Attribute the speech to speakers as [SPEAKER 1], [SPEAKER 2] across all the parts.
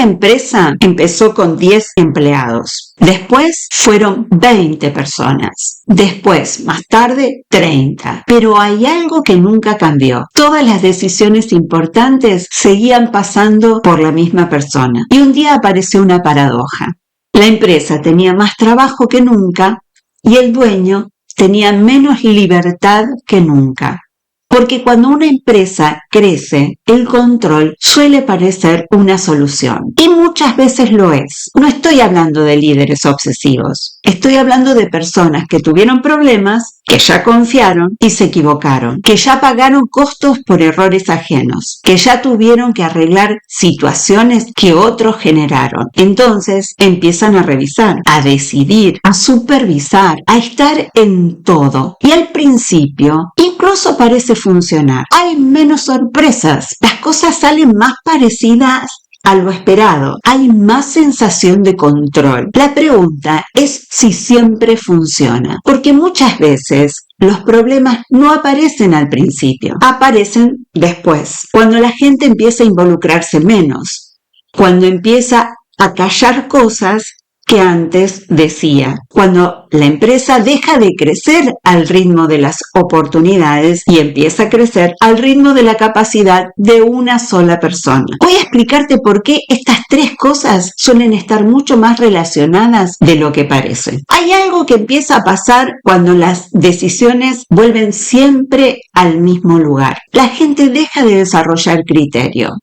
[SPEAKER 1] empresa empezó con 10 empleados. Después fueron 20 personas. Después, más tarde, 30. Pero hay algo que nunca cambió. Todas las decisiones importantes seguían pasando por la misma persona. Y un día apareció una paradoja. La empresa tenía más trabajo que nunca y el dueño tenía menos libertad que nunca. Porque cuando una empresa crece, el control suele parecer una solución. Y muchas veces lo es. No estoy hablando de líderes obsesivos. Estoy hablando de personas que tuvieron problemas, que ya confiaron y se equivocaron, que ya pagaron costos por errores ajenos, que ya tuvieron que arreglar situaciones que otros generaron. Entonces empiezan a revisar, a decidir, a supervisar, a estar en todo. Y al principio incluso parece funcionar. Hay menos sorpresas. Las cosas salen más parecidas a lo esperado. Hay más sensación de control. La pregunta es si siempre funciona, porque muchas veces los problemas no aparecen al principio, aparecen después, cuando la gente empieza a involucrarse menos, cuando empieza a callar cosas que antes decía, cuando la empresa deja de crecer al ritmo de las oportunidades y empieza a crecer al ritmo de la capacidad de una sola persona. Voy a explicarte por qué estas tres cosas suelen estar mucho más relacionadas de lo que parece. Hay algo que empieza a pasar cuando las decisiones vuelven siempre al mismo lugar. La gente deja de desarrollar criterio.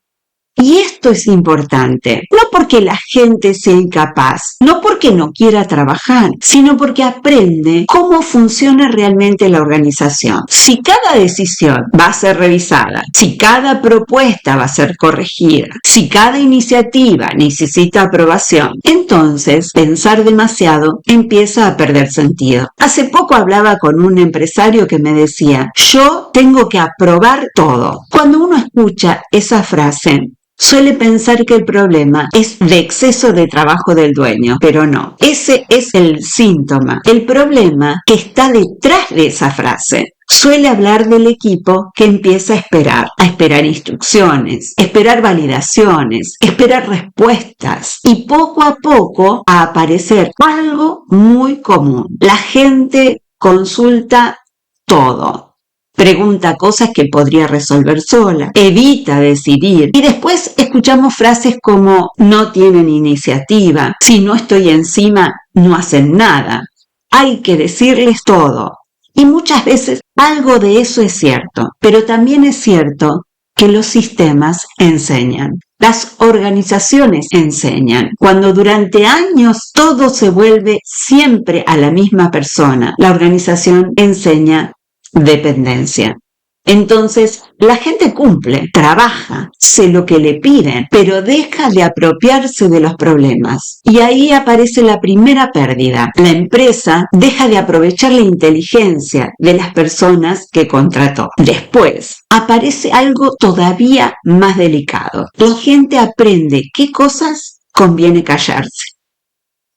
[SPEAKER 1] Y esto es importante, no porque la gente sea incapaz, no porque no quiera trabajar, sino porque aprende cómo funciona realmente la organización. Si cada decisión va a ser revisada, si cada propuesta va a ser corregida, si cada iniciativa necesita aprobación, entonces pensar demasiado empieza a perder sentido. Hace poco hablaba con un empresario que me decía, yo tengo que aprobar todo. Cuando uno escucha esa frase, suele pensar que el problema es de exceso de trabajo del dueño, pero no. Ese es el síntoma. El problema que está detrás de esa frase suele hablar del equipo que empieza a esperar instrucciones, esperar validaciones, esperar respuestas y poco a poco a aparecer algo muy común. La gente consulta todo. Pregunta cosas que podría resolver sola, evita decidir y después escuchamos frases como no tienen iniciativa, si no estoy encima no hacen nada, hay que decirles todo. Y muchas veces algo de eso es cierto, pero también es cierto que los sistemas enseñan. Las organizaciones enseñan. Cuando durante años todo se vuelve siempre a la misma persona, la organización enseña dependencia. Entonces, la gente cumple, trabaja, hace lo que le piden, pero deja de apropiarse de los problemas. Y ahí aparece la primera pérdida. La empresa deja de aprovechar la inteligencia de las personas que contrató. Después, aparece algo todavía más delicado. La gente aprende qué cosas conviene callarse.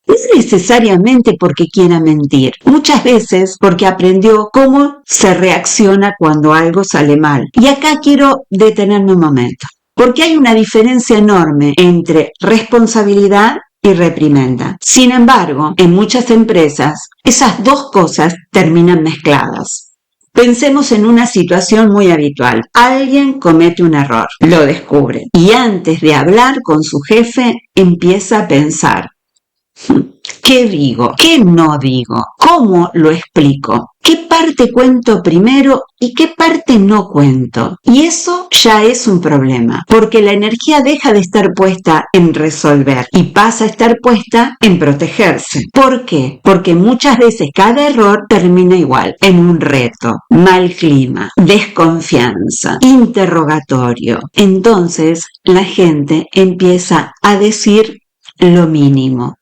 [SPEAKER 1] No necesariamente porque quiera mentir, muchas veces porque aprendió cómo se reacciona cuando algo sale mal. Y acá quiero detenerme un momento, porque hay una diferencia enorme entre responsabilidad y reprimenda. Sin embargo, en muchas empresas, esas dos cosas terminan mezcladas. Pensemos en una situación muy habitual. Alguien comete un error, lo descubre, y antes de hablar con su jefe, empieza a pensar, ¿qué digo? ¿Qué no digo? ¿Cómo lo explico? ¿Qué parte cuento primero y qué parte no cuento? Y eso ya es un problema, porque la energía deja de estar puesta en resolver y pasa a estar puesta en protegerse. ¿Por qué? Porque muchas veces cada error termina igual, en un reto, mal clima, desconfianza, interrogatorio. Entonces la gente empieza a decir lo mínimo.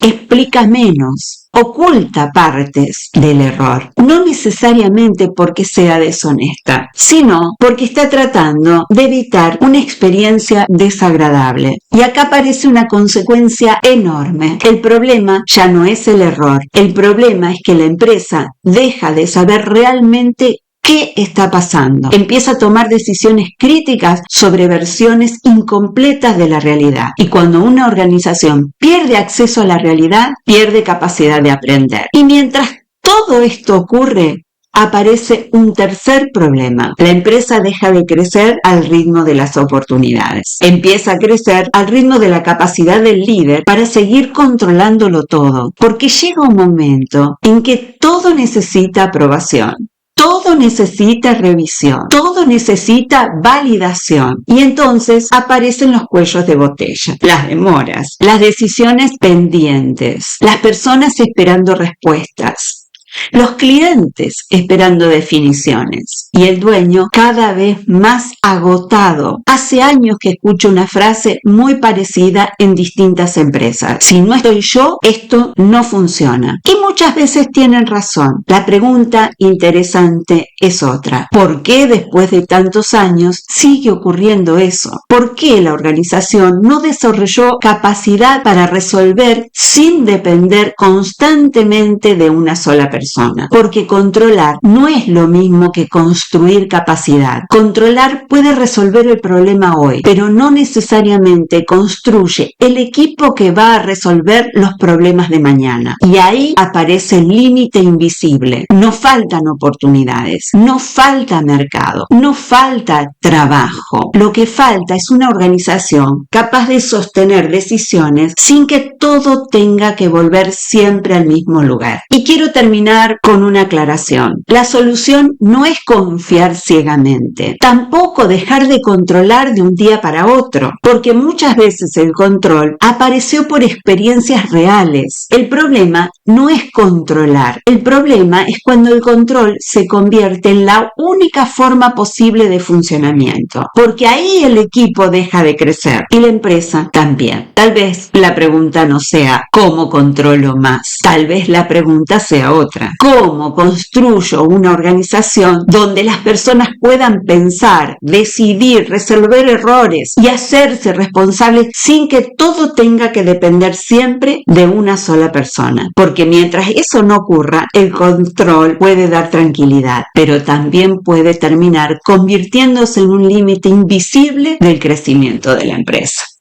[SPEAKER 1] Explica menos, oculta partes del error, no necesariamente porque sea deshonesta, sino porque está tratando de evitar una experiencia desagradable. Y acá aparece una consecuencia enorme. El problema ya no es el error, el problema es que la empresa deja de saber realmente ¿Qué está pasando? Empieza a tomar decisiones críticas sobre versiones incompletas de la realidad. Y cuando una organización pierde acceso a la realidad, pierde capacidad de aprender. Y mientras todo esto ocurre, aparece un tercer problema. La empresa deja de crecer al ritmo de las oportunidades. Empieza a crecer al ritmo de la capacidad del líder para seguir controlándolo todo, porque llega un momento en que todo necesita aprobación. Todo necesita revisión, todo necesita validación y entonces aparecen los cuellos de botella, las demoras, las decisiones pendientes, las personas esperando respuestas, los clientes esperando definiciones y el dueño cada vez más agotado. Hace años que escucho una frase muy parecida en distintas empresas: si no estoy yo, esto no funciona. Y muchas veces tienen razón. La pregunta interesante es otra: ¿por qué después de tantos años sigue ocurriendo eso? ¿Por qué la organización no desarrolló capacidad para resolver sin depender constantemente de una sola persona? Porque controlar no es lo mismo que construir capacidad. Controlar puede resolver el problema hoy, pero no necesariamente construye el equipo que va a resolver los problemas de mañana. Y ahí aparece el límite invisible. No faltan oportunidades, no falta mercado, no falta trabajo. Lo que falta es una organización capaz de sostener decisiones sin que todo tenga que volver siempre al mismo lugar. Y quiero terminar con una aclaración. La solución no es confiar ciegamente, tampoco dejar de controlar de un día para otro, porque muchas veces el control apareció por experiencias reales. El problema no es controlar, el problema es cuando el control se convierte en la única forma posible de funcionamiento, porque ahí el equipo deja de crecer y la empresa también. Tal vez la pregunta no sea ¿cómo controlo más? Tal vez la pregunta sea otra: ¿cómo construyo una organización donde las personas puedan pensar, decidir, resolver errores y hacerse responsables sin que todo tenga que depender siempre de una sola persona? Porque mientras eso no ocurra, el control puede dar tranquilidad, pero también puede terminar convirtiéndose en un límite invisible del crecimiento de la empresa.